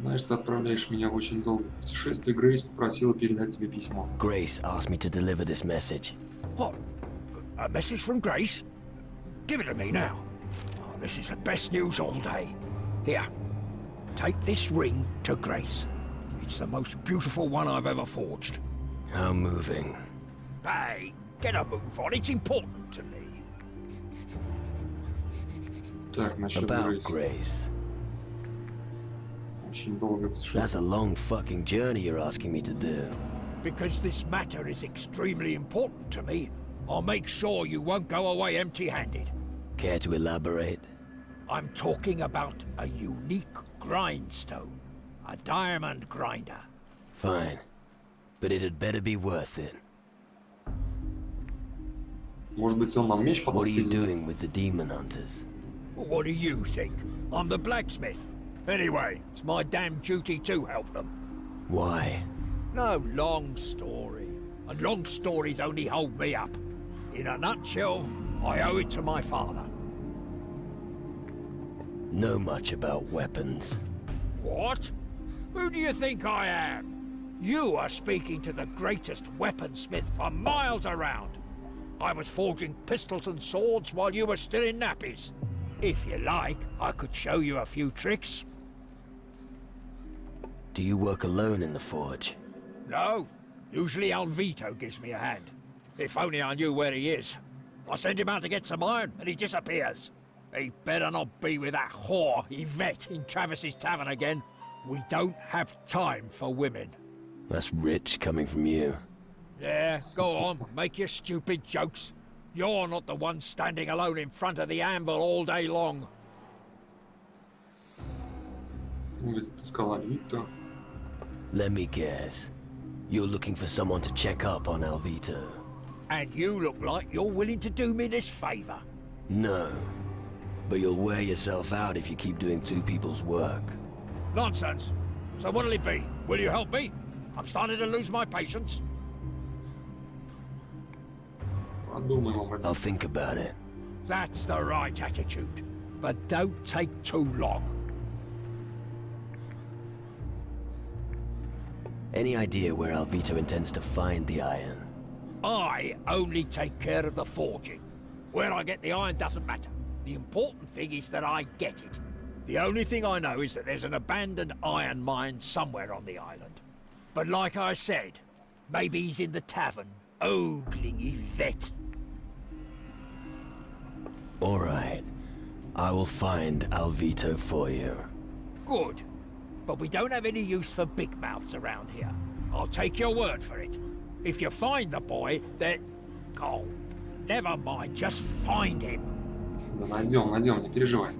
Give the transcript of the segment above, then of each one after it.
Знаешь, ты отправляешь меня в очень долгое путешествие. Грейс попросила передать тебе письмо. Grace asked me to deliver this message. What? A message from Grace? Give it to me now. Oh, this is the best news all day. Here, take this ring to Grace. It's the most beautiful one I've ever forged. How moving. Hey, get a move on. It's important to me. Так, насчет About Грейс. Grace. Очень долгое That's путешествие. a long fucking journey you're asking me to do. Because this matter is extremely important to me, I'll make sure you won't go away empty-handed. Care to elaborate? I'm talking about a unique grindstone. A diamond grinder. Fine. But it had better be worth it. Может быть, он нам меч потом What are you съездит? doing with the demon hunters? What do you think? I'm the blacksmith. Anyway, it's my damn duty to help them. Why? No long story. And long stories only hold me up. In a nutshell, I owe it to my father. Know much about weapons. What? Who do you think I am? You are speaking to the greatest weaponsmith for miles around. I was forging pistols and swords while you were still in nappies. If you like, I could show you a few tricks. Do you work alone in the forge? No. Usually Alvito gives me a hand. If only I knew where he is. I send him out to get some iron, and he disappears. He better not be with that whore, Yvette, in Travis's tavern again. We don't have time for women. That's rich coming from you. Yeah, go on, make your stupid jokes. You're not the one standing alone in front of the anvil all day long. Ты сказала Вита. Let me guess. You're looking for someone to check up on Alvito. And you look like you're willing to do me this favor. No. But you'll wear yourself out if you keep doing two people's work. Nonsense. So what'll it be? Will you help me? I'm starting to lose my patience. Подумаем об этом. I'll think about it. That's the right attitude. But don't take too long. Any idea where Alvito intends to find the iron? I only take care of the forging. Where I get the iron doesn't matter. The important thing is that I get it. The only thing I know is that there's an abandoned iron mine somewhere on the island. But like I said, maybe he's in the tavern, ogling Yvette. All right. I will find Alvito for you. Good. But we don't have any use for big mouths around here. I'll take your word for it. If you find the boy, then... Oh, never mind, just find him. Да найдем, не переживай.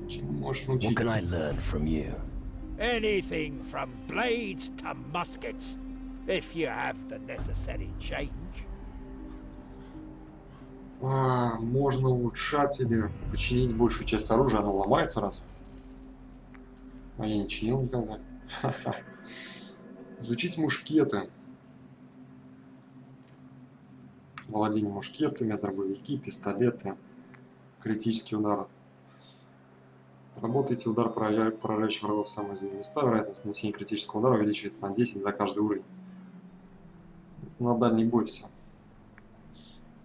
Чему можешь научить? What can I learn from you? Anything from blades to muskets, if you have the necessary change. Можно улучшать или починить большую часть оружия. Оно ломается раз. А я не чинил никогда. Изучить мушкеты. Владение мушкетами, дробовики, пистолеты. Критический удар. Работаете удар, поражающий врагов в самые уязвимые места. Вероятность нанесения критического удара увеличивается на 10 за каждый уровень. На дальний бой все.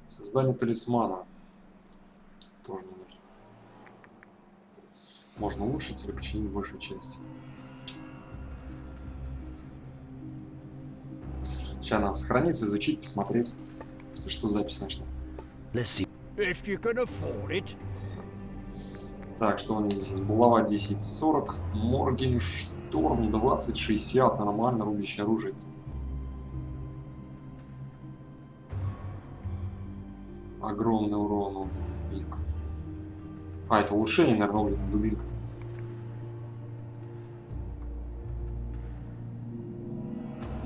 Создание талисмана. Тоже не нужно. Можно улучшить или починить большую часть. Сейчас надо сохраниться, изучить, посмотреть. Если что, запись начну. Let's see. If you can afford it. Так, что у меня здесь? Булава 10-40, Моргеншторм 20-60, нормально, рубящее оружие. Огромный урон у дубинка. Это улучшение, наверное, у дубинка.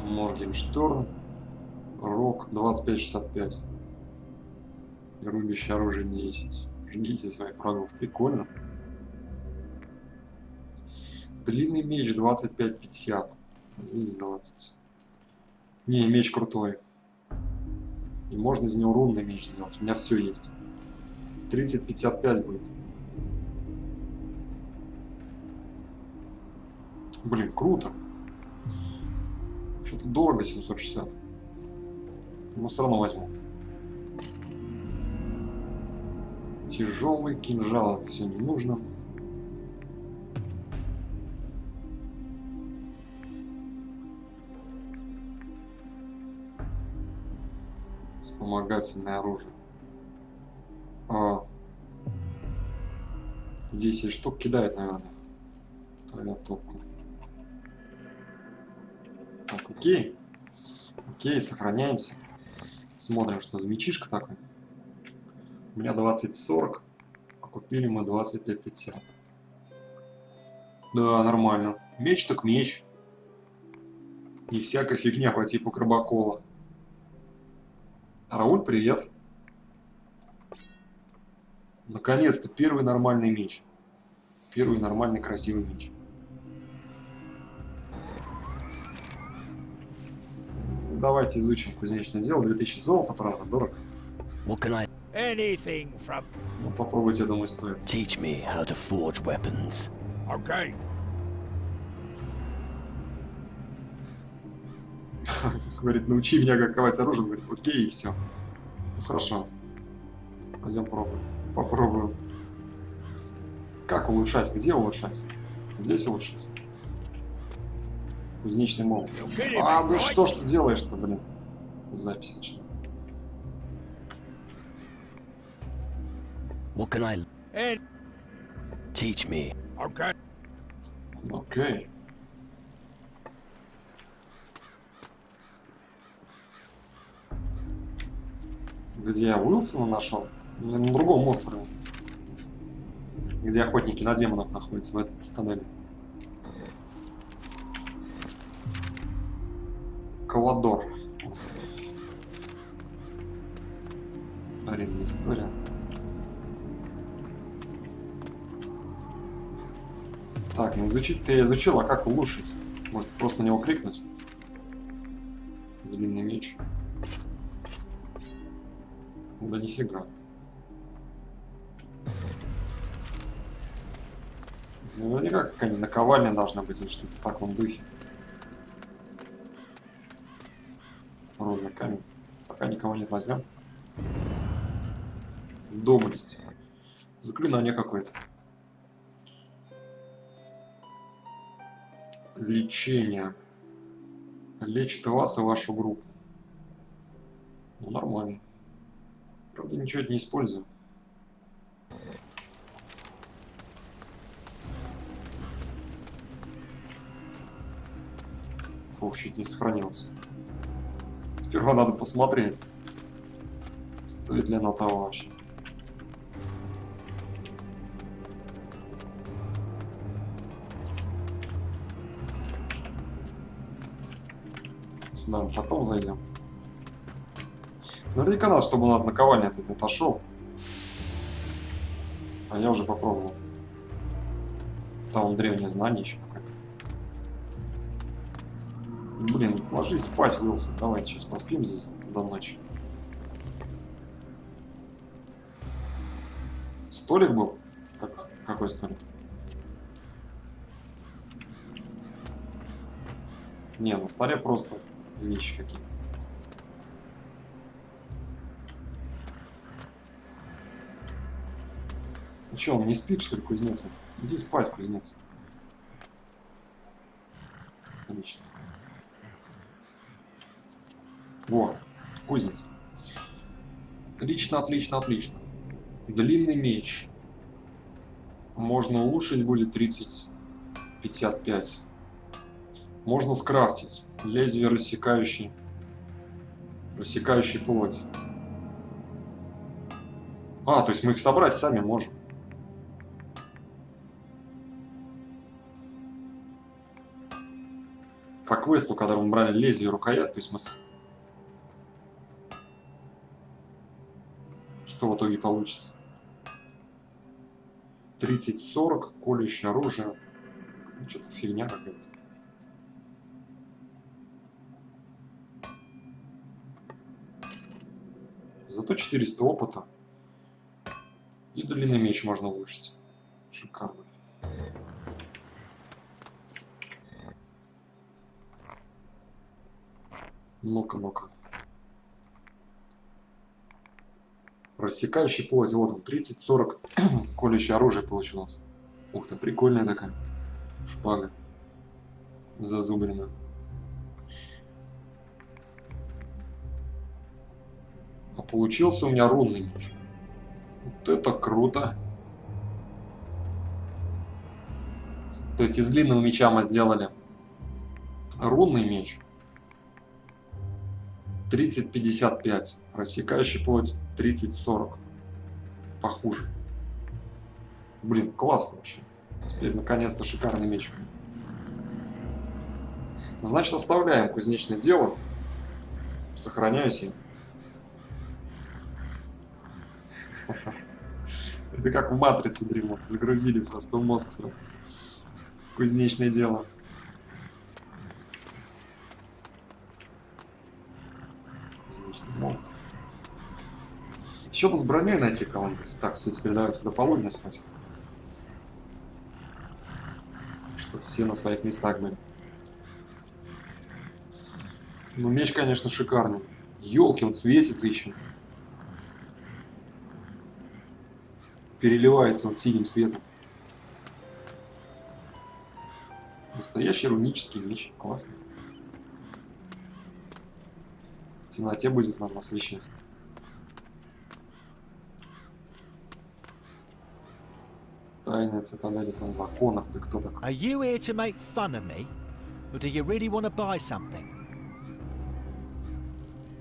Моргеншторм, Рок 25-65. И рубящее оружие 10. Жгите своих врагов. Прикольно. Длинный меч 25-50. Здесь 20. Не, меч крутой. И можно из него рунный меч сделать. У меня все есть. 30-55 будет. Блин, круто. Что-то дорого 760. Но все равно возьму. Тяжелый кинжал, это все не нужно. Вспомогательное оружие. 10 штук кидает, наверное. Тогда в топку. Так, окей. Окей, сохраняемся. Смотрим, что за мечишка такой. У меня 20-40. А купили мы 25-50. Да, нормально. Меч так меч. Не всякая фигня по типу Крабакова. Рауль, привет. Наконец-то первый нормальный меч. Первый нормальный красивый меч. Давайте изучим кузнечное дело. 2000 золота, правда, дорого. What can I Anything from... Ну, попробуйте, я думаю, стоит. teach me how to forge weapons? Okay. Говорит, научи меня как ковать оружие. Говорит, окей, и все. Ну, хорошо. Пойдем пробуем. Попробуем. Как улучшать? Где улучшать? Здесь улучшать? Кузнечный молот. А, ну что ж ты делаешь-то, блин? Запись начинаю. What can I And... teach me? Okay. Окей. Где я Уилсона нашел? На другом острове. Где охотники на демонов находятся, в этой цитадели. Каладор. Остров. Старинная история. Так, ну изучить-то я изучил, а как улучшить? Может просто на него кликнуть? Длинный меч. Да нифига. Наверняка какая-нибудь наковальня должна быть, или что-то в таком духе. Ровный камень. Пока никого нет, возьмем. Доблесть. Заклинание какое-то. Лечение. Лечит вас и вашу группу. Ну, нормально. Правда, ничего это не использую. Фух, чуть не сохранился. Сперва надо посмотреть, стоит ли оно того вообще. Сюда мы потом зайдем. Наверняка надо, чтобы он от наковальни этот отошел. А я уже попробовал. Там древнее знание еще какое-то. Блин, ложись спать, Уилсон. Давайте сейчас поспим здесь до ночи. Столик был? Какой столик? Не, на столе просто вещи какие-то. Ну что, он не спит, что ли, кузнец? Иди спать, кузнец. Отлично. Во, кузница. Отлично, отлично, отлично. Длинный меч. Можно улучшить, будет 30-55. Можно скрафтить. Лезвие рассекающий плоть. А, то есть мы их собрать сами можем. По квесту, когда мы брали лезвие и рукоять, то есть мы... Что в итоге получится? 30-40, колющее оружие. Ну, что-то фигня какая-то. Зато 400 опыта. И длинный меч можно улучшить. Шикарно. Ну-ка, ну-ка. Рассекающий плоть. Вот он, 30-40 колющее оружие получилось. Ух ты, прикольная такая шпага. Зазубрена. А получился у меня рунный меч. Вот это круто. То есть из длинного меча мы сделали рунный меч. 30-55. Рассекающий плоть 30-40. Похуже. Блин, классно вообще. Теперь наконец-то шикарный меч. Значит, оставляем кузнечное дело. Сохраняйте. Это как в матрице древно. Загрузили просто в мозг сразу. Кузнечное дело. Кузнечный молот. Еще бы с броней найти кого-нибудь. Так, все теперь давайте до полудня спать. Чтобы все на своих местах были. Ну, меч, конечно, шикарный. Ёлки, он светится еще. Переливается он синим светом. Настоящий рунический меч. Классно. В темноте будет нам освещать. Тайная цитадель там драконов. Ты кто такой? Are you here to make fun of me? Or do you really want to buy something?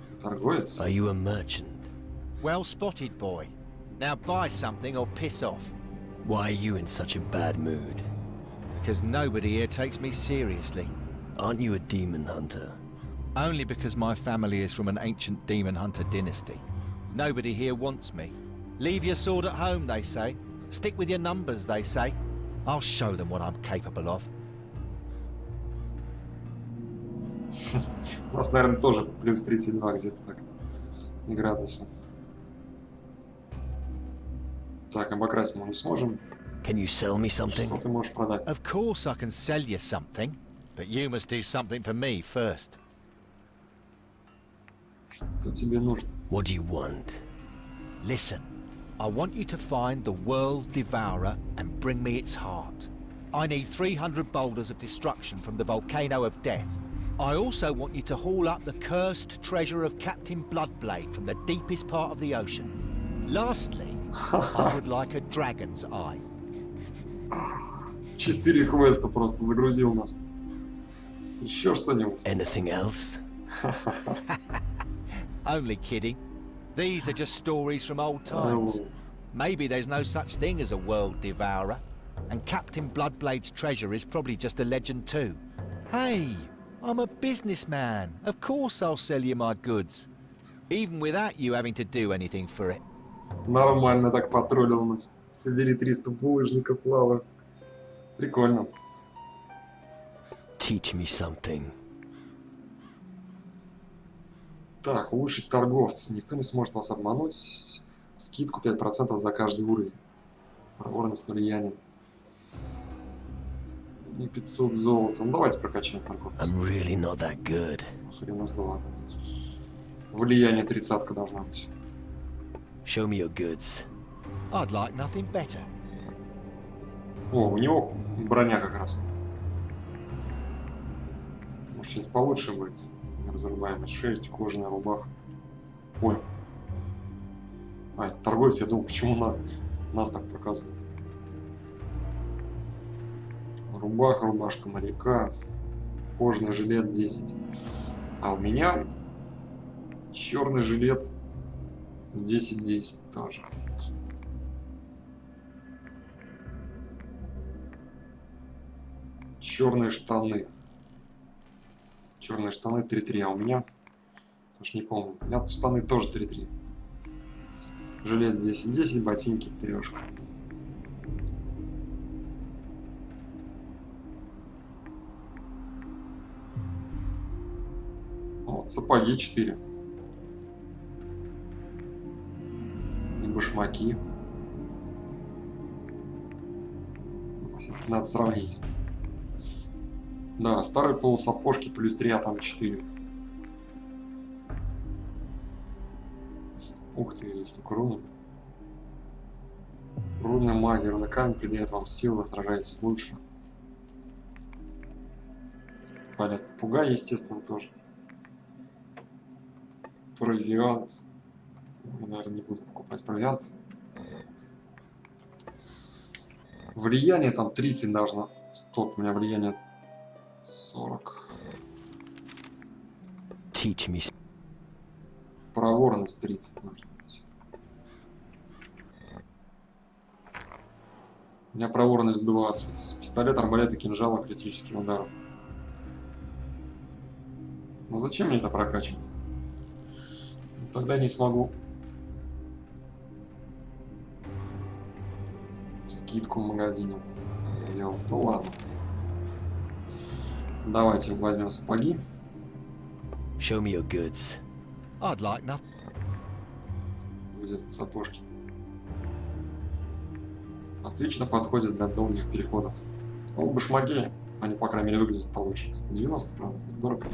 Ты торговец? Are you a merchant? Well spotted, boy. Now buy something or piss off. Why are you in such a bad mood? Because nobody here takes me seriously. Aren't you a demon hunter? Only because my family is from an ancient demon hunter dynasty. Nobody here wants me. Leave your sword at home, they say. Stick with your numbers, they say. I'll show them what I'm capable of. У нас, наверное, тоже плюс 32 где-то так. Градусов. Так, обокрасть мы не сможем. Can you sell me Что something? ты можешь продать? Of course I can sell you something, but you must do something for me first. Что тебе нужно? What do you want? Listen, I want you to find the World Devourer and bring me its heart. I need 300 boulders of destruction from the Volcano of Death. I also want you to haul up the cursed treasure of Captain Bloodblade from the deepest part of the ocean. Lastly, I would like a dragon's eye. 4 квеста просто загрузил нас. Еще что-нибудь? Anything else? Only kidding. These are just stories from old times. Maybe there's no such thing as a World Devourer, and Captain Bloodblade's treasure is probably just a legend too. Hey, I'm a businessman. Of course I'll sell you my goods, even without you having to do anything for it. Нормально так потроллил нас. Собери 300 булыжников лавы. Прикольно. Teach me something. Так, улучшить торговца. Никто не сможет вас обмануть. Скидку 5% за каждый уровень. Проворность влияния. И 500 золота. Ну давайте прокачаем торговца. I'm really not that good. Хрена с два. Влияние 30-ка должна быть. Show me your goods. I'd like nothing better. О, у него броня как раз. Может, что-нибудь получше будет. Разрубаемость 6, кожаная рубаха. Ой. А, это торговец, я думал, почему нас так показывают. Рубаха, рубашка моряка. Кожаный жилет 10. А у меня черный жилет 10-10 тоже. Черные штаны. Черные штаны 3-3, а у меня... Тоже не помню. У меня штаны тоже 3-3. Жилет 10-10, ботинки 3. Вот, сапоги 4. И башмаки. Все-таки надо сравнить. Да, старые полусапожки плюс 3, а там 4. Ух ты, столько рун. Рунная магия, рунный камень придает вам силу, вы сражаетесь лучше. Полет попугай, естественно, тоже. Провиант. Наверное, не буду покупать провиант. Влияние там 30 должно. Стоп, у меня влияние 40. Teach me. Проворность 30 нужно быть. У меня проворность 20. Пистолет, арбалет и кинжал критическим ударом. Ну зачем мне это прокачивать? Тогда не смогу скидку в магазине сделать. Ну ладно. Давайте возьмем сапоги. Show me your goods. I'd like nothing. Где-то сапожки. Отлично подходят для долгих переходов. Вот башмаки, они, по крайней мере, выглядят получше. 190, правда, дорого.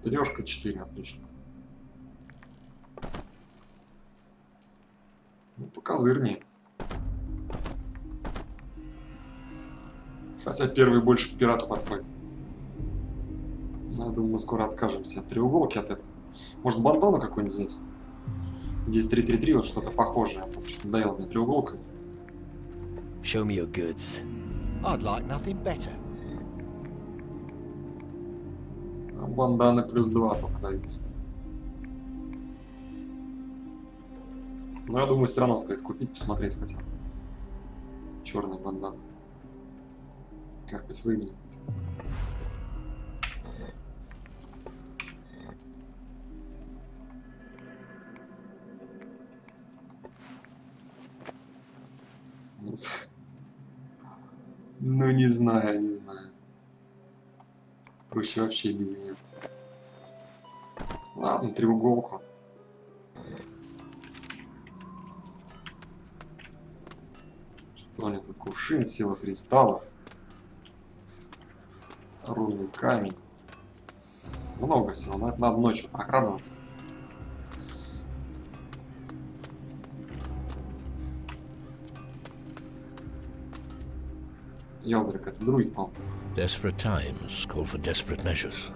Трешка 4, отлично. Ну, покозырнее. Хотя первый больше к пирату подходит. Я думаю, мы скоро откажемся от треуголки, от этого. Может, бандану какой-нибудь взять? 10-3-3-3, вот что-то похожее. А то что-то надоело мне треуголка. Show me your goods. I'd like nothing better. А банданы плюс 2 только дают. Но я думаю, все равно стоит купить, посмотреть хотя бы. Черный бандан. Как хоть выглядит. Ну, не знаю, не знаю. Проще вообще без нее. Ладно, треуголку. Что у меня тут? Кувшин, сила кристаллов. Рунный камень. Много всего, но это надо ночью прокрадываться. Елдрик, это друид, по-моему. Desperate times call for desperate measures.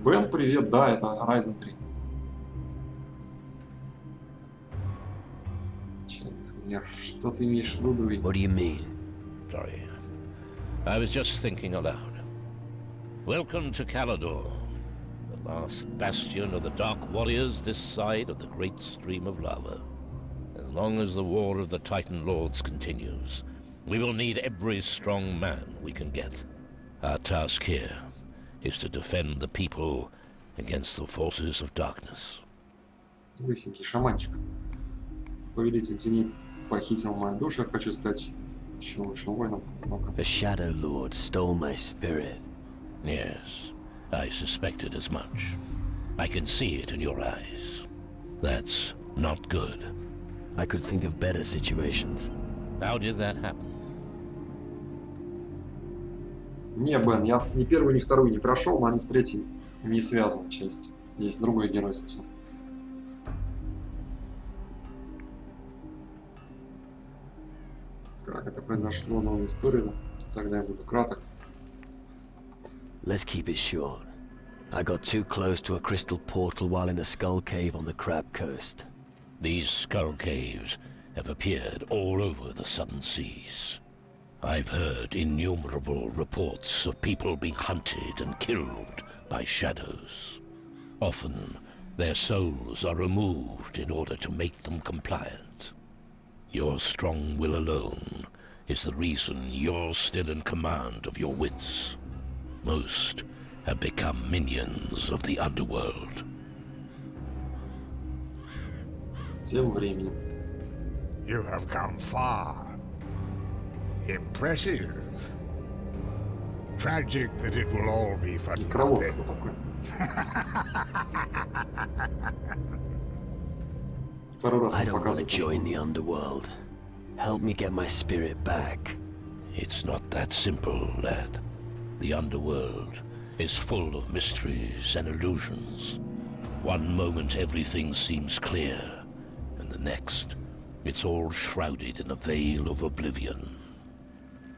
Бен, привет, да, это Horizon 3. Что ты имеешь в виду, друид? What do you mean? Sorry. I was just thinking aloud. Welcome to Calador, the last bastion of the Dark Warriors this side of the great stream of lava. As long as the war of the Titan Lords continues, we will need every strong man we can get. Our task here is to defend the people against the forces of darkness. Лысенький шаманчик. Повелитель тени похитил мою душу, я хочу стать еще лучшим воином. The Shadow Lord stole my spirit. Yes, I suspected as much. I can see it in your eyes. That's not good. I could think of better situations. How did that happen? Не, Бен, я ни первую, ни вторую не прошел, но они с третьей не связаны часть. Есть другой герой совсем. Как это произошло, новая история. Тогда я буду краток. Let's keep it short. I got too close to a crystal portal while in a skull cave on the Crab Coast. These skull caves have appeared all over the southern seas. I've heard innumerable reports of people being hunted and killed by shadows. Often, their souls are removed in order to make them compliant. Your strong will alone is the reason you're still in command of your wits. Most have become minions of the underworld. Тем временем. You have come far. Impressive. Tragic that it will all be for Некролог nothing. кто такой? Второй раз I мне don't want to показывают. join the underworld. Help me get my spirit back. It's not that simple, lad. The underworld is full of mysteries and illusions. One moment everything seems clear, and the next, it's all shrouded in a veil of oblivion.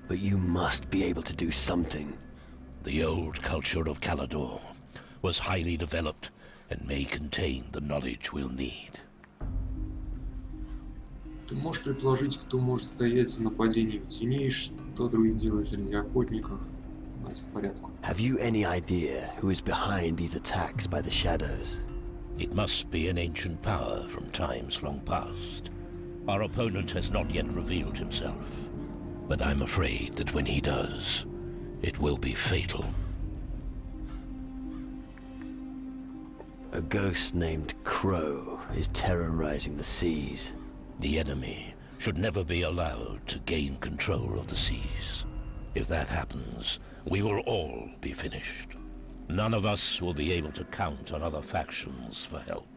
But you must be able to do something. The old culture of Calador was highly developed and may contain the knowledge we'll need. Ты можешь предположить, кто может стоять за нападением теней, что другие делают среди охотников? Давайте по порядку. Have you any idea who is behind these attacks by the shadows? It must be an ancient power from times long past. Our opponent has not yet revealed himself, but I'm afraid that when he does, it will be fatal. A ghost named Crow is terrorizing the seas. The enemy should never be allowed to gain control of the seas. If that happens, we will all be finished. None of us will be able to count on other factions for help.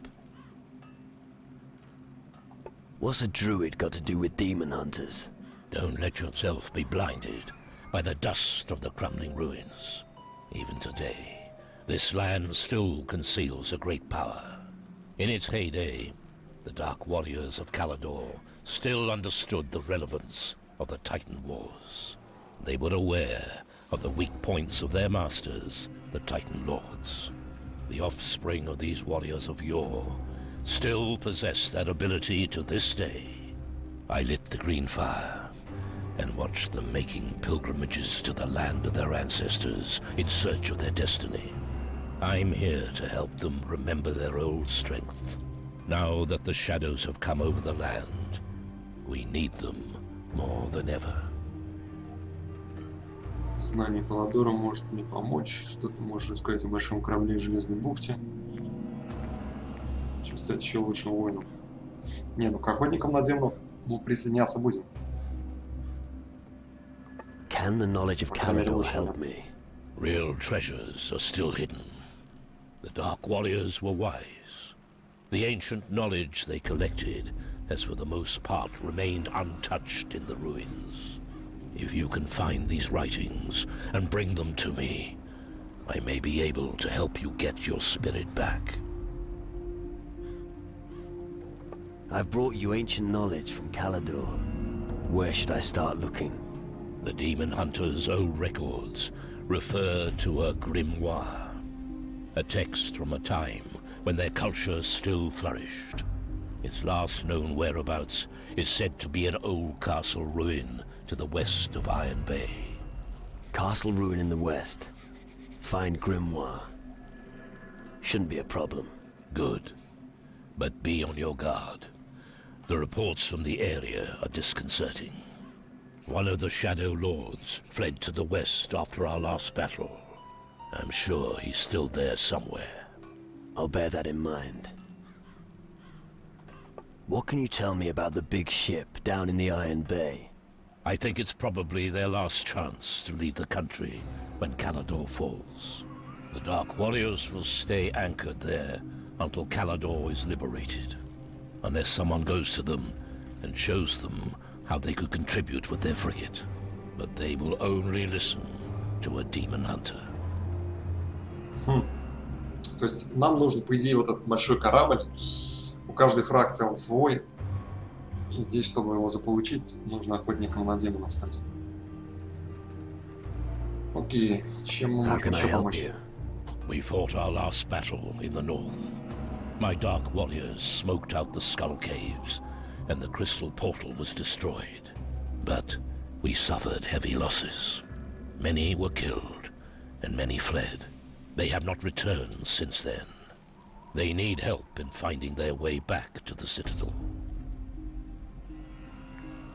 What's a druid got to do with demon hunters? Don't let yourself be blinded by the dust of the crumbling ruins. Even today, this land still conceals a great power. In its heyday, the Dark Warriors of Calador still understood the relevance of the Titan Wars. They were aware of the weak points of their masters, the Titan Lords. The offspring of these warriors of yore still possess that ability to this day. I lit the green fire and watched them making pilgrimages to the land of their ancestors in search of their destiny. I'm here to help them remember their old strength. Now that the shadows have come over the land, we need them more than ever. Знание Каладора может мне помочь. Что ты можешь рассказать о большом корабле и Железной бухте? Чем стать еще лучшим воином? Не, ну к охотникам на демонов мы присоединяться будем. Can the knowledge of По крайней мере, Calador лучше, help да. me? Real treasures are still hidden. The Dark Warriors were wise. The ancient knowledge they collected has for the most part remained untouched in the ruins. If you can find these writings and bring them to me, I may be able to help you get your spirit back. I've brought you ancient knowledge from Calador. Where should I start looking? The Demon Hunter's old records refer to a grimoire, a text from a time when their culture still flourished. Its last known whereabouts is said to be an old castle ruin to the west of Iron Bay. Castle ruin in the west. Find grimoire. Shouldn't be a problem. Good. But be on your guard. The reports from the area are disconcerting. One of the Shadow Lords fled to the west after our last battle. I'm sure he's still there somewhere. I'll bear that in mind. What can you tell me about the big ship down in the Iron Bay? I think it's probably their last chance to leave the country when Calador falls. The Dark Warriors will stay anchored there until Calador is liberated. Unless someone goes to them and shows them how they could contribute with their frigate. But they will only listen to a demon hunter. То есть нам нужен, по идее, вот этот большой корабль. У каждой фракции он свой. И здесь, чтобы его заполучить, нужно охотникам на демонов стать. Окей, чем мы How можем can I еще help помочь? you? We fought our last battle in the north. My Dark Warriors smoked out the Skull Caves, and the Crystal Portal was destroyed. But we suffered heavy losses. Many were killed, and many fled. They have not returned since then. They need help in finding their way back to the Citadel.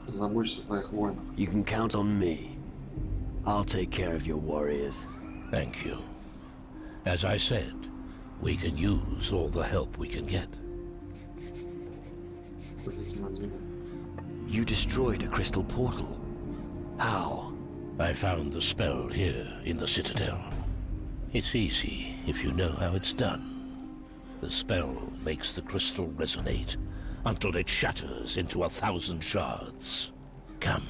Позаботься о твоих воинах. You can count on me. I'll take care of your warriors. Thank you. As I said, we can use all the help we can get. Охотники на демонов. You destroyed a crystal portal. How? I found the spell here in the Citadel. It's easy if you know how it's done. The spell makes the crystal resonate until it shatters into 1,000 shards. Come,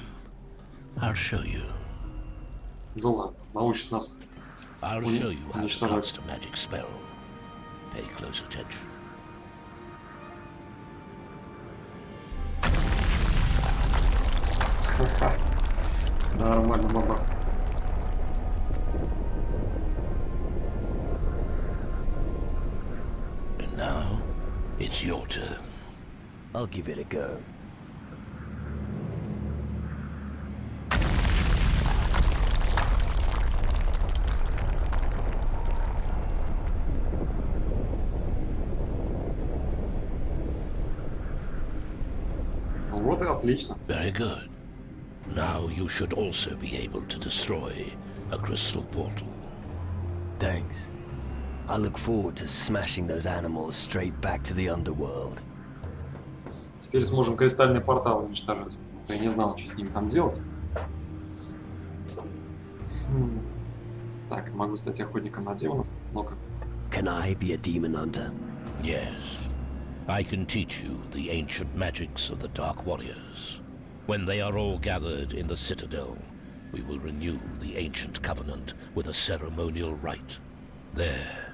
I'll show you. Да ладно, научит нас. I'll Uni- show you how to уничтожать. cast a magic spell. Pay close attention. Нормально, бабах. And now, it's your turn. I'll give it a go. Вот и отлично. Very good. Now you should also be able to destroy a crystal portal. Thanks. I look forward to smashing those animals straight back to the underworld. Теперь сможем кристальный портал уничтожать. Я не знал, что с ним там делать. Так, могу стать охотником на демонов. Ну-ка. Can I be a demon hunter? Yes. I can teach you the ancient magics of the Dark Warriors. When they are all gathered in the Citadel, we will renew the ancient covenant with a ceremonial rite. There,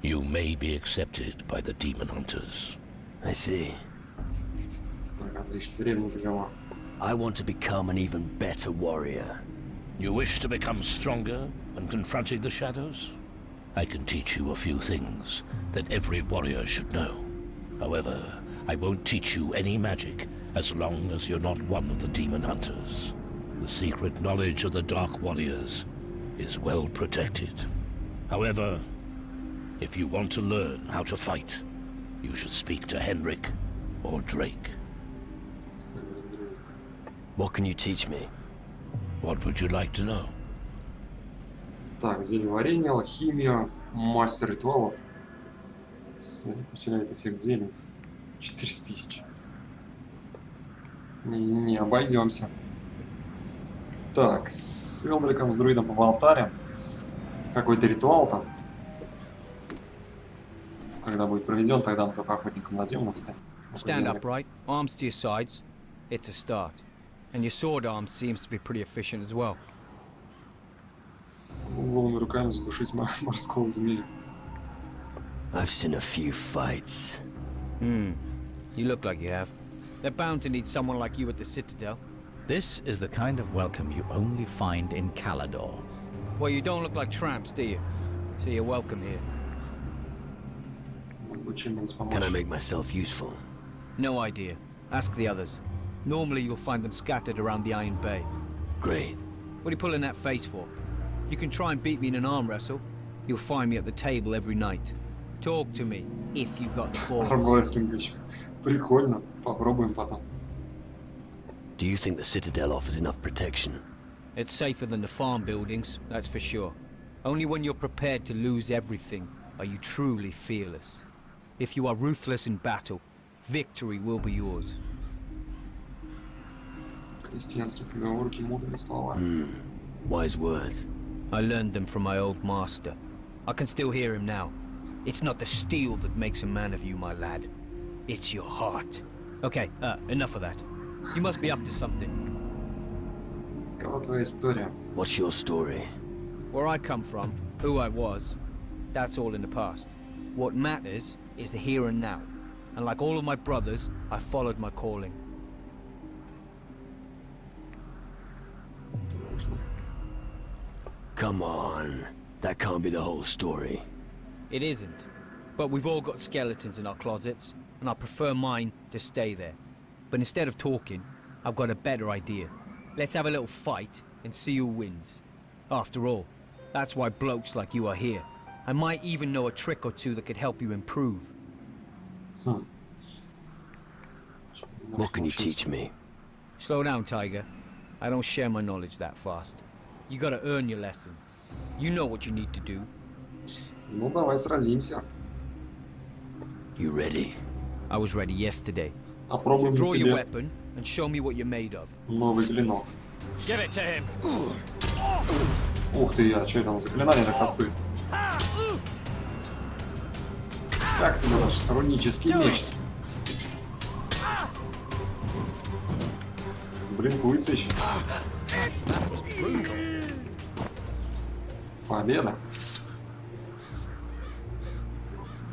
you may be accepted by the demon hunters. I see. Так, отлично. Древний договор. I want to become an even better warrior. You wish to become stronger when confronting the shadows? I can teach you a few things that every warrior should know. However, I won't teach you any magic as long as you're not one of the demon hunters. The secret knowledge of the Dark Warriors is well protected. However, if you want to learn how to fight, you should speak to Henrik or Drake. What can you teach me? What would you like to know? Так, зелье варенья, алхимия, мастер ритуалов. Усиляет эффект зелий. 4000. Не обойдемся. Так, с Элдриком, с друидом поболтаем. Какой-то ритуал там. Когда будет проведен, тогда мы только охотником на демонов станем. Stand upright, arms to your sides. It's a start. And your sword arm seems to be pretty efficient as well. Голыми руками задушить морского змея. I've seen a few fights. You look like you have. They're bound to need someone like you at the Citadel. This is the kind of welcome you only find in Calador. Well, you don't look like tramps, do you? So you're welcome here. Могу чем-нибудь помочь. Can I make myself useful? No idea. Ask the others. Normally you'll find them scattered around the Iron Bay. Great. What are you pulling that face for? You can try and beat me in an arm wrestle. You'll find me at the table every night. Talk to me, if you've got the balls. Армрестлинг. Прикольно. Попробуем потом. Do you think the Citadel offers enough protection? It's safer than the farm buildings, that's for sure. Only when you're prepared to lose everything are you truly fearless. If you are ruthless in battle, victory will be yours. Крестьянские поговорки, мудрые слова. Wise words. I learned them from my old master. I can still hear him now. It's not the steel that makes a man of you, my lad. It's your heart. Okay, enough of that. You must be up to something. Какова твоя история? What's your story? Where I come from, who I was, that's all in the past. What matters is the here and now. And like all of my brothers, I followed my calling. Come on. That can't be the whole story. It isn't. But we've all got skeletons in our closets, and I prefer mine to stay there. But instead of talking, I've got a better idea. Let's have a little fight and see who wins. After all, that's why blokes like you are here. I might even know a trick or two that could help you improve. What can you teach me? Slow down, Tiger. I don't share my knowledge that fast. You gotta earn your lesson. You know what you need to do. Ну, давай сразимся. You ready? I was ready yesterday. Опробуем на Draw your тебе weapon and show me what you're made of. новый клинок. Give it to him. Ух ты, а что там заклинание так кастует? Как тебе наш рунический меч? Блинкуется еще. Победа.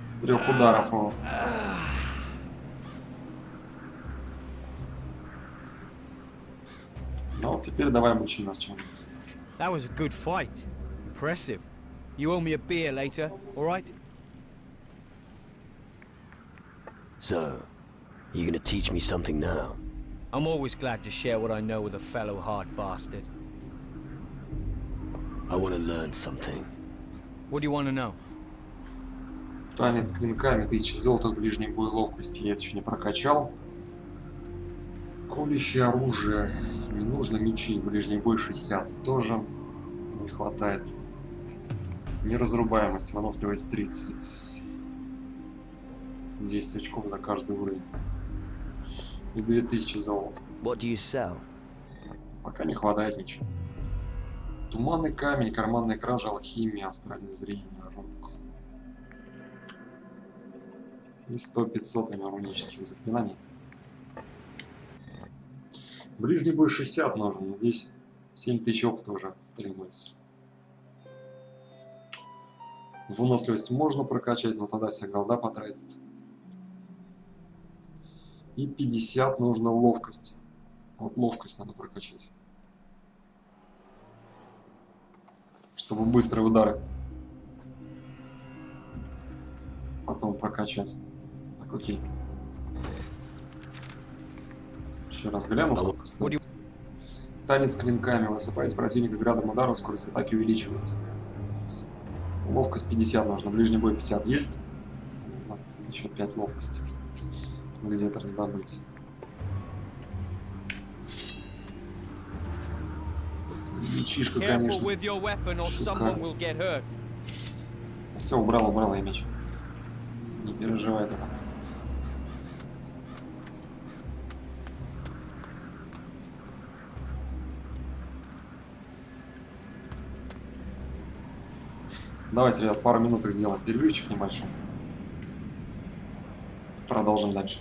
С 3 ударов его. Ну вот теперь давай обучи нас чем-нибудь. That was a good fight. Impressive. You owe me a beer later, all right? So, you gonna teach me something now? I'm always glad to share what I know with a fellow hard bastard. I wanna learn something. What do you want to know? Танец клинками, 1000 золота, ближний бой, ловкости я это еще не прокачал. Колющее оружие. Не нужно мечи, ближний бой 60. Тоже не хватает. Неразрубаемость, выносливость 30. 10 очков за каждый уровень. И 2000 золота. What do you sell? Пока не хватает ничего. Туманный камень, карманная кража, алхимия, астральное зрение, рук. И 100-500 у него рунических заклинаний. Ближний бой 60 нужен, но здесь 7000 опыта уже требуется. Выносливость можно прокачать, но тогда вся голда потратится. И 50 нужно ловкость. Вот ловкость надо прокачать. Чтобы быстрые удары потом прокачать. Так, окей. Еще раз гляну, сколько стоит. Танец клинками. Высыпаете противника градом ударов, скорость атаки увеличивается. Ловкость 50 нужно. Ближний бой 50 есть. Еще 5 ловкости. Где-то раздобыть. Мечишка, конечно. Все, убрал я меч. Не переживай это. Давайте, ребят, пару минуток сделаем перерывчик небольшой. Продолжим дальше.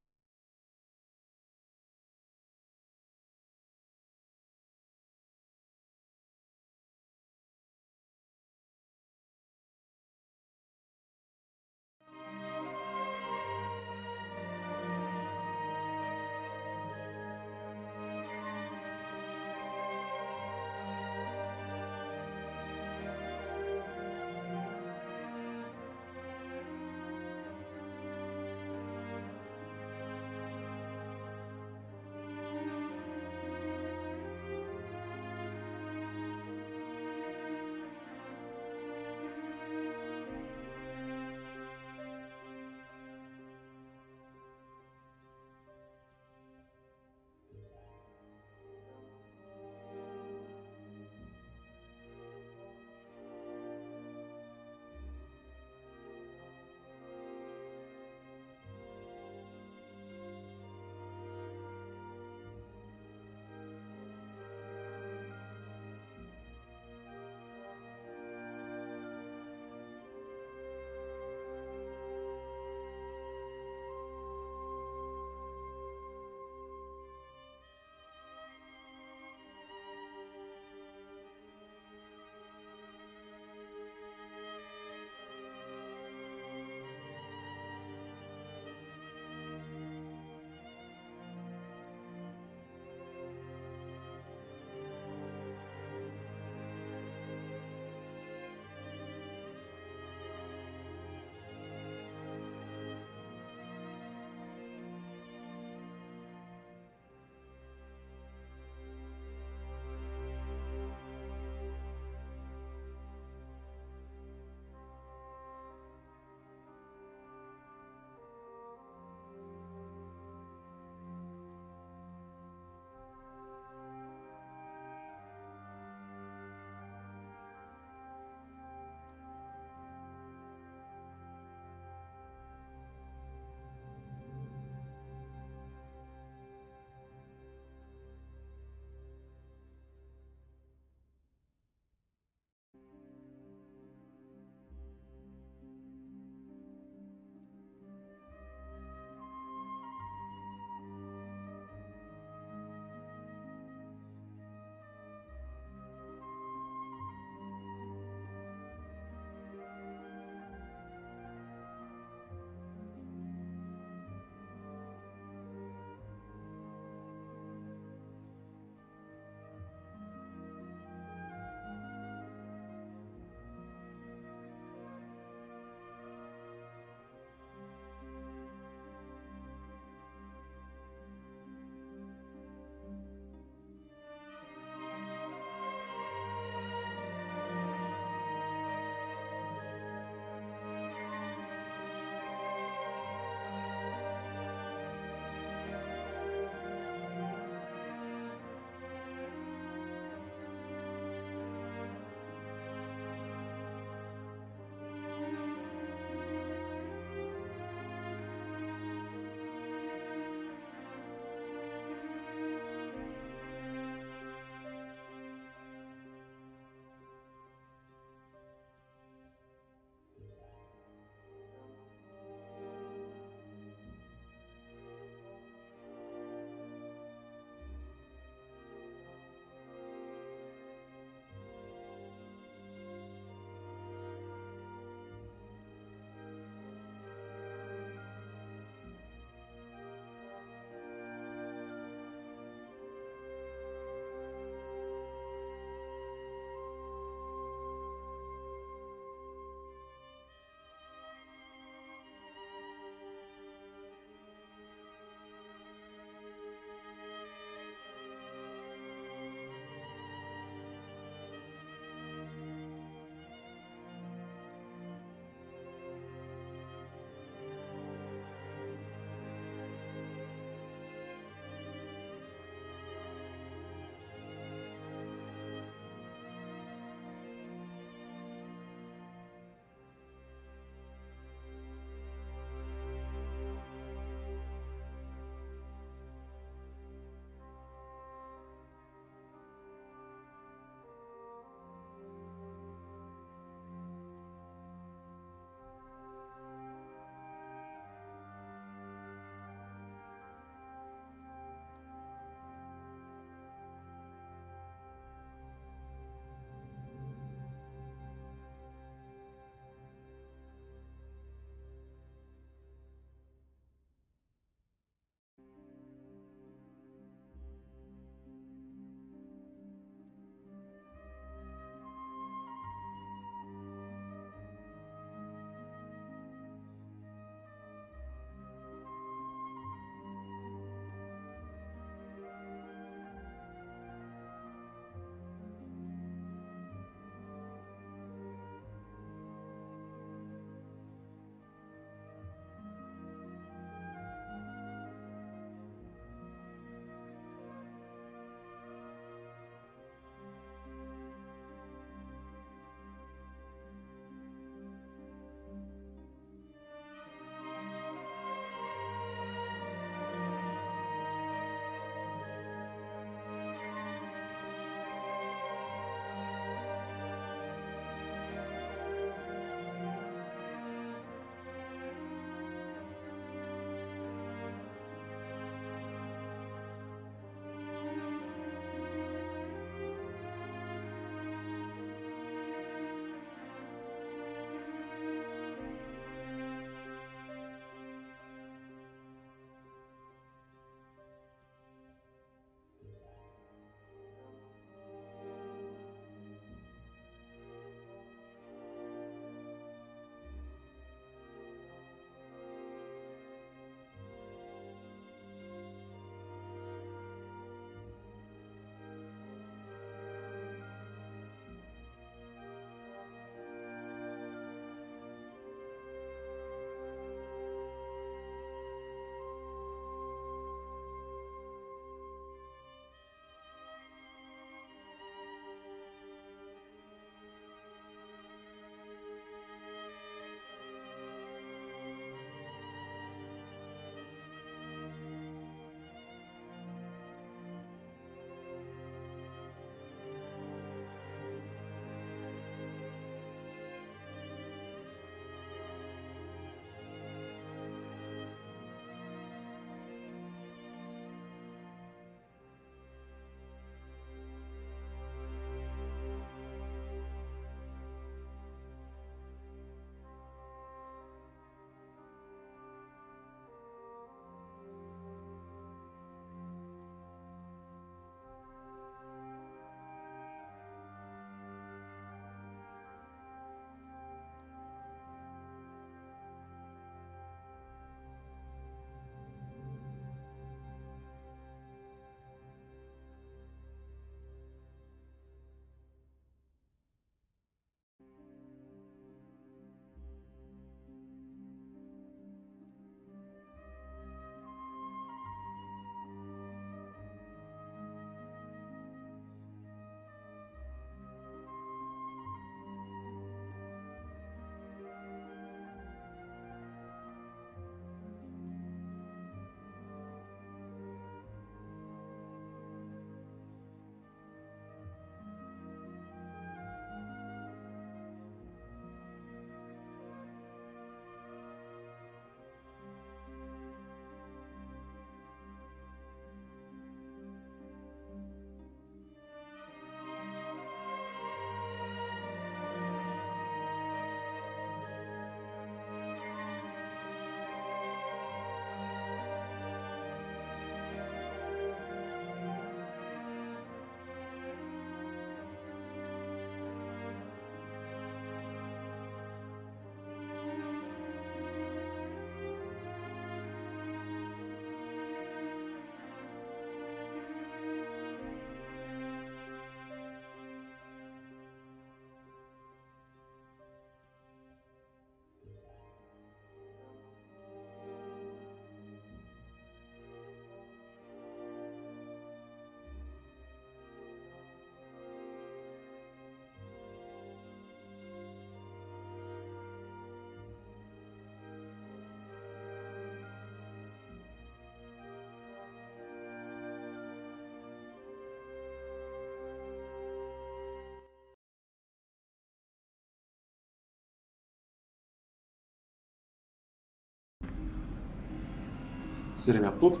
Все, ребят, тут.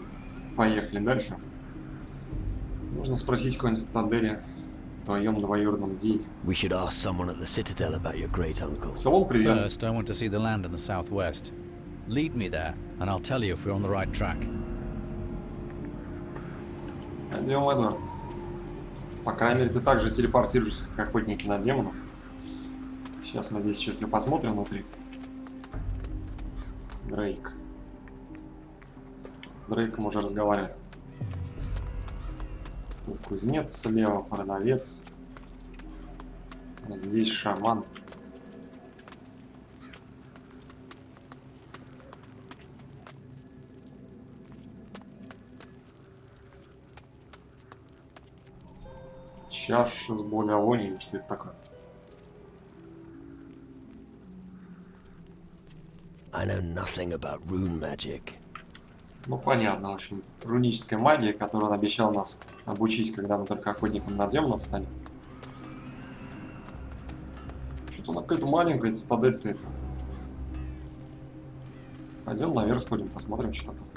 Поехали дальше. Нужно спросить кого-нибудь в Цитадели, твоем двоюродном деде. We should ask someone at the Citadel about your great uncle. Салон привяжет. First, I want to see the land in the southwest. Lead me there, and I'll tell you if we're on the right track. Пойдем, Эдвард. По крайней мере, ты также телепортируешься, как охотники на демонов. Сейчас мы здесь еще все посмотрим внутри. Дрейк. С Дрейком уже разговаривали. Тут кузнец слева, продавец. А здесь шаман. Чаша с благовониями, что это такое? I know nothing about rune magic. Ну, понятно, в общем, руническая магия, которую он обещал нас обучить, когда мы только охотником на демонов стали. Что-то она какая-то маленькая, цитадель-то это. Пойдем наверх сходим, посмотрим, что там.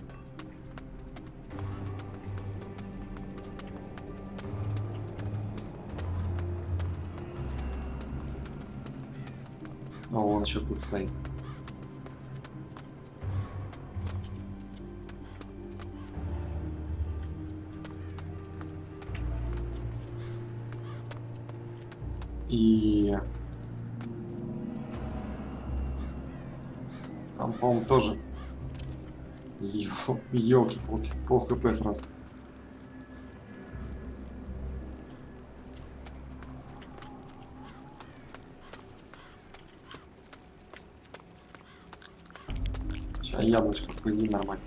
О, вон еще тут стоит. И там, по-моему, тоже елки-палки, пол хп сразу. Сейчас яблочко поедим нормально.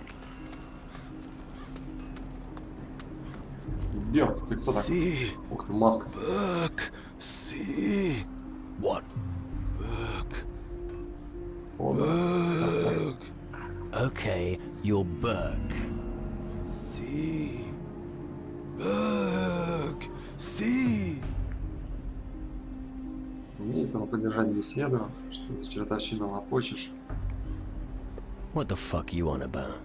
Берг, ты кто такой? Ух ты, маска. See what? О, Okay, you're Burke. See. умеет он поддержать беседу. Что за чертовщину лопочешь? What the fuck you on about?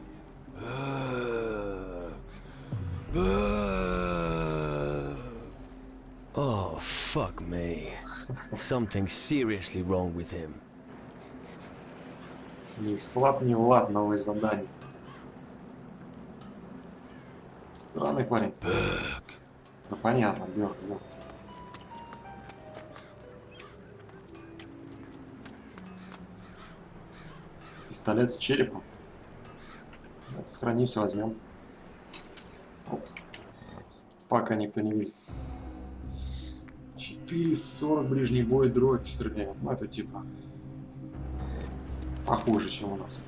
Oh, fuck me. Something's seriously wrong with him. Ни склад, ни влад, новое задание. Странный парень. Да понятно, Бёрк. Пистолет с черепом. Вот, сохранимся, возьмем. Оп. Пока никто не видит. 4,40 ближний бой, дробь стреляет. Ну это типа похуже, чем у нас.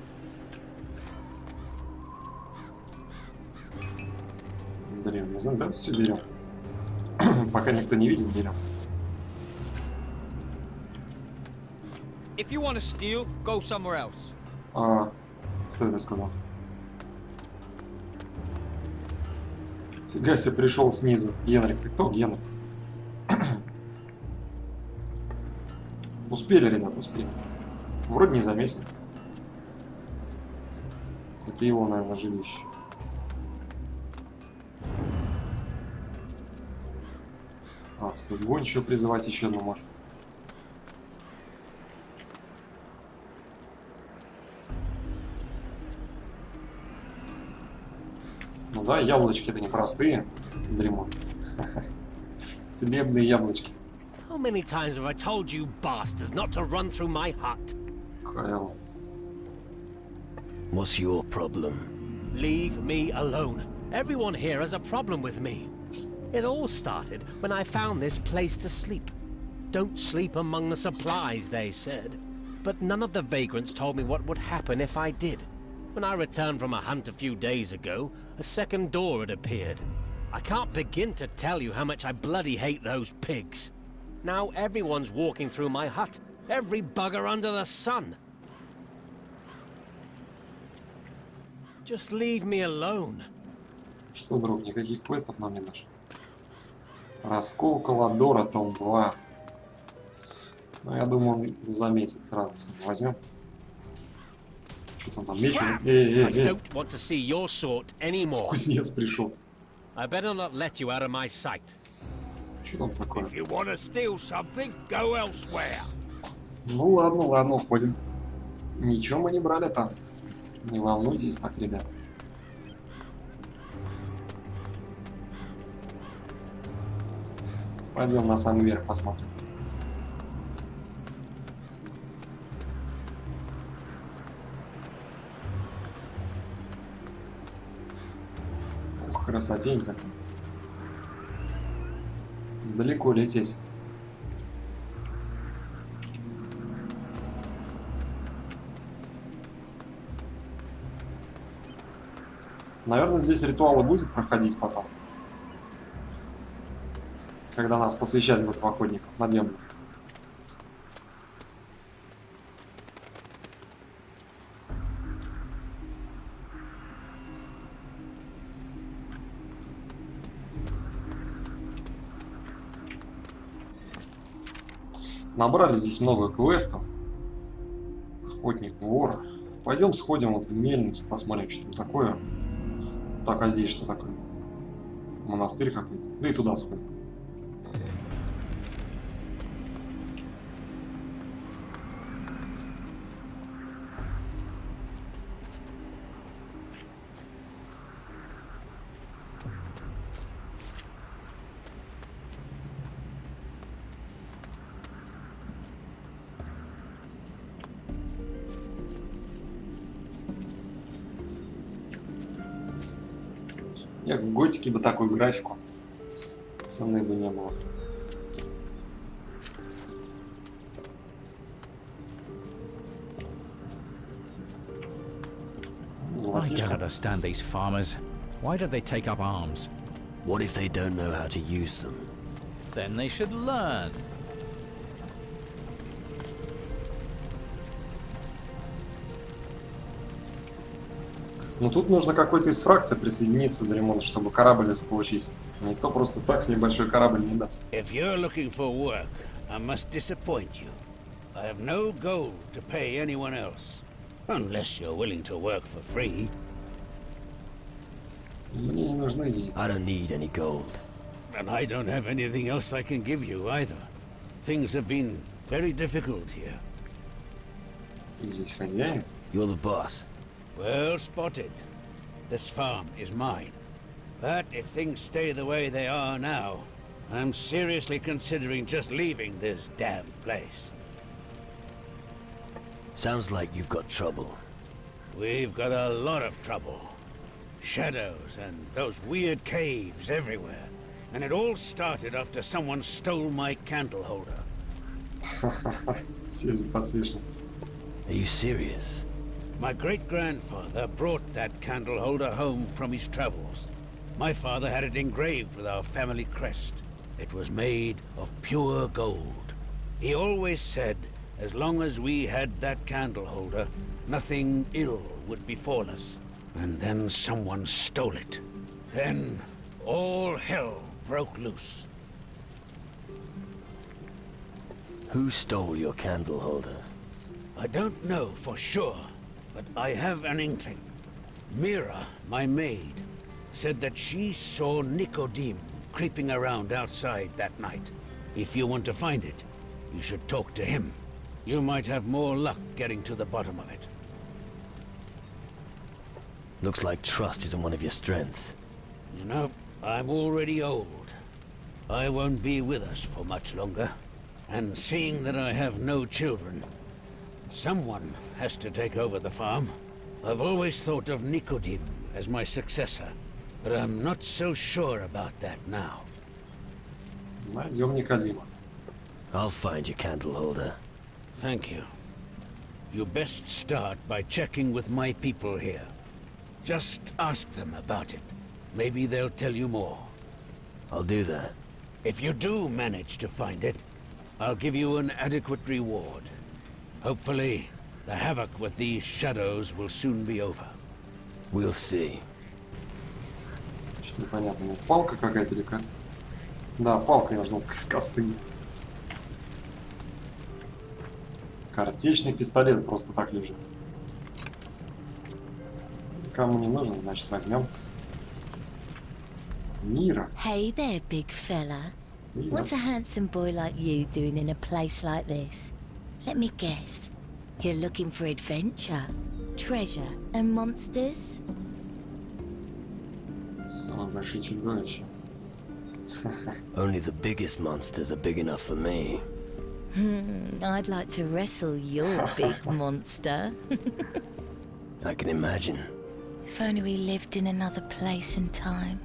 Берем, не знаю, да, все берем. Пока никто не видит, берем. If you want to steal, go somewhere else. А, кто это сказал? Фига себе, пришел снизу. Генрих, ты кто, Генрих? Успели, ребят, успели. Вроде не заметил. Это его, наверное, жилище. А, сколько гончую призывать еще одну может. Ну да, яблочки это непростые, дремон. Целебные яблочки. How many times have I told you bastards not to run through my hut? Кайл. What's your problem? Leave me alone. Everyone here has a problem with me. It all started when I found this place to sleep. Don't sleep among the supplies, they said. But none of the vagrants told me what would happen if I did. When I returned from a hunt a few days ago, a second door had appeared. I can't begin to tell you how much I bloody hate those pigs. Now everyone's walking through my hut. Every bugger under the sun. Just leave me alone. Что, друг, никаких квестов нам не дашь? Раскол Каладора, том 2. Ну, я думаю, он заметит сразу. Возьмем. Что там меч уже? I don't want to see your sort anymore. Кузнец пришел. I better not let you out of my sight. Что там такое? If you want to steal something, go elsewhere. Ну ладно, ладно, уходим. Ничего мы не брали там. Не волнуйтесь так, ребят. Пойдем на самый верх посмотрим. Ух, красотенько. Далеко лететь. Наверное, здесь ритуалы будет проходить потом. Когда нас посвящать будут в охотников на демонов. Набрали здесь много квестов. Охотник, вор. Пойдем сходим вот в мельницу, посмотрим, что там такое. Так, а здесь что такое? Монастырь какой-то. Да и туда сходим. Я в готике бы такую графику. Цены бы не было. I don't Золотишко. understand these farmers. Why do they take up arms? What if they don't know how to use them? Then they should learn. Ну тут нужно какой-то из фракций присоединиться до ремонта, чтобы корабль заполучить. Никто просто так небольшой корабль не даст. If you're looking for work, I must disappoint you. I have no gold to pay anyone else. Unless you're willing to work for free. Мне не нужны деньги. I don't need any gold. And I don't have anything else I can give you either. Things have been very difficult here. Ты здесь хозяин? You're the boss. Well spotted. This farm is mine. But if things stay the way they are now, I'm seriously considering just leaving this damn place. Sounds like you've got trouble. We've got a lot of trouble. Shadows and those weird caves everywhere. And it all started after someone stole my candle holder. Съездить подсвечник. Are you serious? My great-grandfather brought that candle holder home from his travels. My father had it engraved with our family crest. It was made of pure gold. He always said, as long as we had that candle holder, nothing ill would befall us. And then someone stole it. Then all hell broke loose. Who stole your candle holder? I don't know for sure, but I have an inkling. Mira, my maid, said that she saw Nicodeme creeping around outside that night. If you want to find it, you should talk to him. You might have more luck getting to the bottom of it. Looks like trust isn't one of your strengths. You know, I'm already old. I won't be with us for much longer. And seeing that I have no children, someone has to take over the farm. I've always thought of Nicodeme as my successor, but I'm not so sure about that now. Найдем Никодима. I'll find your candle holder. Thank you. You best start by checking with my people here. Just ask them about it. Maybe they'll tell you more. I'll do that. If you do manage to find it, I'll give you an adequate reward. Hopefully, the havoc with these shadows will soon be over. We'll see. Что непонятно. Ну, палка какая-то или как? Да, палка, я ждал костыль. Картечный пистолет просто так лежит. Кому не нужно, значит возьмем. Мира. Hey there, big fella. Мира. What's a handsome boy like you doing in a place like this? Let me guess. You're looking for adventure, treasure, and monsters? Самые большие чудовища. Only the biggest monsters are big enough for me. I'd like to wrestle your big monster. I can imagine. If only we lived in another place and time.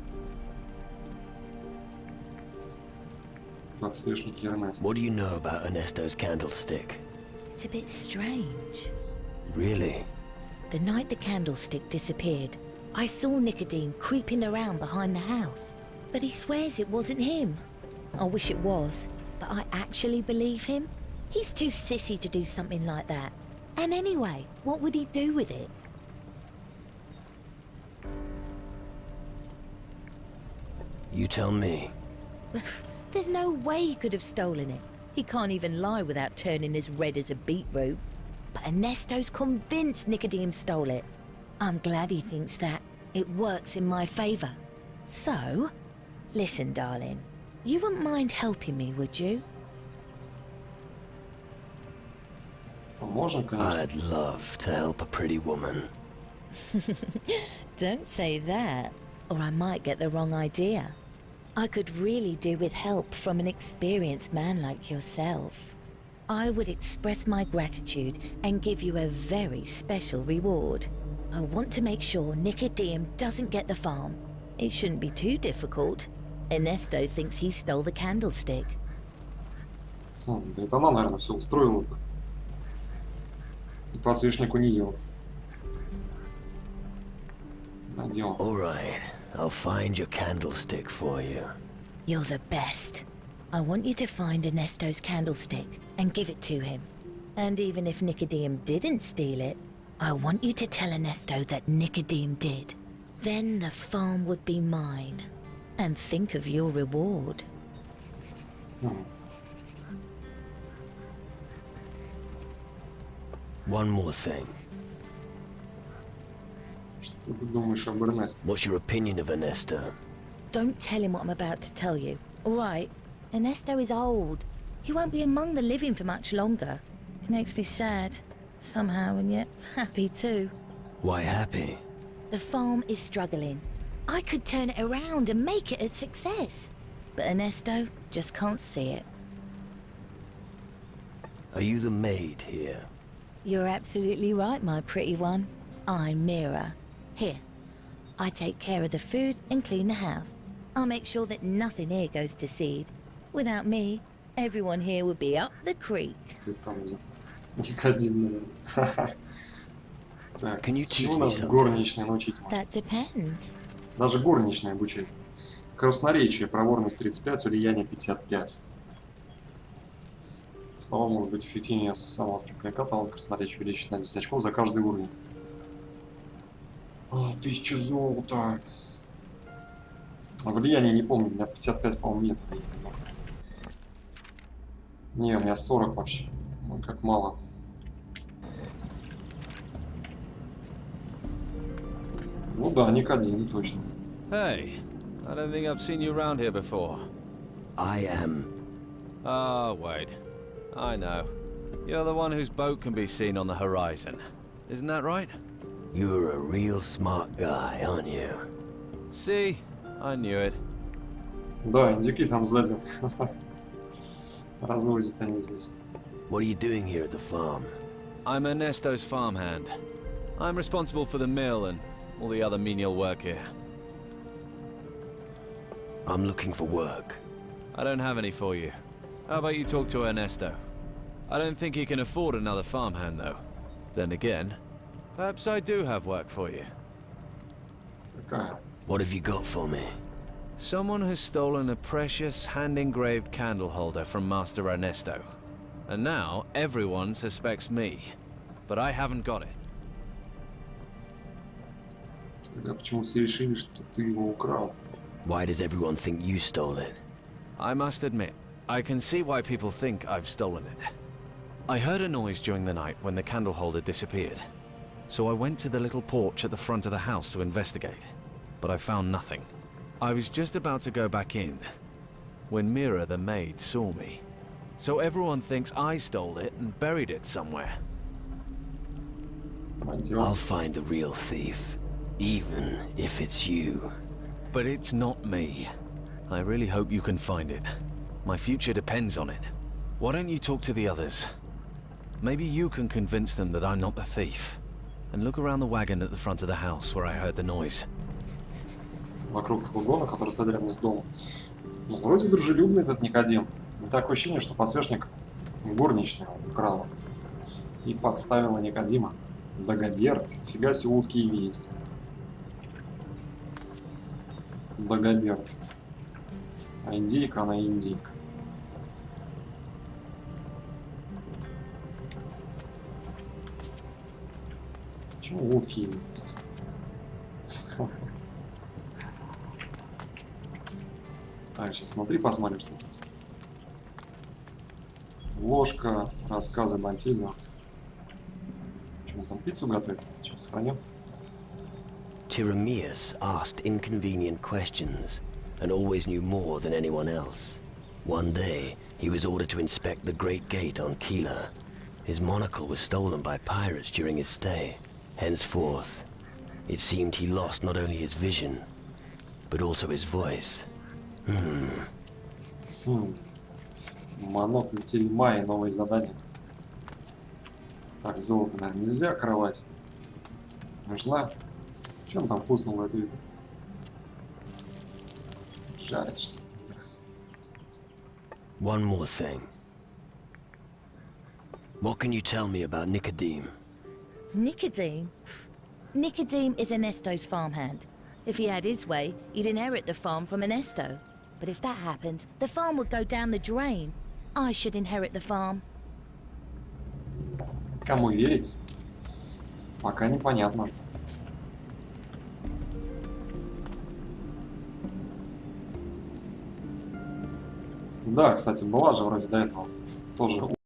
Подсвечники Эрнеста. What do you know about Ernesto's candlestick? It's a bit strange. Really? The night the candlestick disappeared, I saw Nicodeme creeping around behind the house. But he swears it wasn't him. I wish it was, but I actually believe him. He's too sissy to do something like that. And anyway, what would he do with it? You tell me. There's no way he could have stolen it. He can't even lie without turning as red as a beetroot. But Ernesto's convinced Nicodeme stole it. I'm glad he thinks that. It works in my favor. So, listen, darling. You wouldn't mind helping me, would you? Поможем, конечно. I'd love to help a pretty woman. Don't say that, or I might get the wrong idea. I could really do with help from an experienced man like yourself. I would express my gratitude and give you a very special reward. I want to make sure Nicodeme doesn't get the farm. It shouldn't be too difficult. Ernesto thinks he stole the candlestick. Да это она, наверное, все устроила-то. И подсвечник у нее. Надел. All right, I'll find your candlestick for you. You're the best. I want you to find Ernesto's candlestick and give it to him. And even if Nicodeme didn't steal it, I want you to tell Ernesto that Nicodeme did. Then the farm would be mine. And think of your reward. One more thing. Что ты думаешь об Эрнесте? What's your opinion of Ernesto? Don't tell him what I'm about to tell you. All right? Ernesto is old. He won't be among the living for much longer. It makes me sad, somehow, and yet happy too. Why happy? The farm is struggling. I could turn it around and make it a success. But Ernesto just can't see it. Are you the maid here? You're absolutely right, my pretty one. I'm Mira. Here. I take care of the food and clean the house. I'll make sure that nothing here goes to seed. Without me, everyone here would be up the creek. Ты там где? Никодим, наверное. Так, Can you чего teach me нас something? горничная научить может? That depends. Даже горничная обучает. Красноречие, проворность 35, влияние 55. Слова могут быть эффективнее самого стрелка, талант красноречия увеличить на 10 очков за каждый уровень. 1000 золота. А влияние не помню, у меня 55, по-моему, нет влияния. Не, у меня 40 вообще. Ой, как мало. Ну да, Никодим, точно. Hey, I don't think I've seen you around here before. I am. Oh, wait. I know. You're the one whose boat can be seen on the horizon. Isn't that right? You're a real smart guy, aren't you? See? I knew it. Да, индюки там сзади. Развозят они здесь. What are you doing here at the farm? I'm Ernesto's farmhand. I'm responsible for the mill and all the other menial work here. I'm looking for work. I don't have any for you. How about you talk to Ernesto? I don't think he can afford another farmhand, though. Then again, perhaps I do have work for you. Какая? What have you got for me? Someone has stolen a precious hand-engraved candle holder from Master Ernesto. And now everyone suspects me. But I haven't got it. Тогда почему все решили, что ты его украл? Why does everyone think you stole it? I must admit, I can see why people think I've stolen it. I heard a noise during the night when the candle holder disappeared. So I went to the little porch at the front of the house to investigate, but I found nothing. I was just about to go back in when Mira the maid saw me. So everyone thinks I stole it and buried it somewhere. I'll find the real thief, even if it's you. But it's not me. I really hope you can find it. My future depends on it. Why don't you talk to the others? Maybe you can convince them that I'm not the thief. And look around the wagon at the front of the house where I heard the noise. Вокруг фургона, который стоит рядом с домом. Ну, вроде дружелюбный этот Никодим. Но такое ощущение, что подсвечник горничная украла. И подставила Никодима. Дагоберт. Фига себе, утки и есть. Дагоберт. А индейка, она и индейка. Почему утки и есть? Так, сейчас смотри, посмотрим, что тут. Ложка, рассказы Бантильо. Почему там пиццу готовят? Сейчас сохраним. Tyramius asked inconvenient questions and always knew more than anyone else. One day, he was ordered to inspect the Great Gate on Keeler. His monocle was stolen by pirates during his stay. Henceforth, it seemed he lost not only his vision, but also his voice. Монокль тюрьма и новые задания. Так, золото, наверное, нельзя кровать. Нужна. Чем там вкусно готовит? Жарит что-то. One more thing. What can you tell me about Nicodeme? Nicodeme? Nicodeme is Ernesto's farmhand. If he had his way, he'd inherit the farm from Ernesto. But if that happens, the farm would go down the drain. I should inherit the farm. Кому верить? Пока непонятно. Да, кстати, была же вроде до этого тоже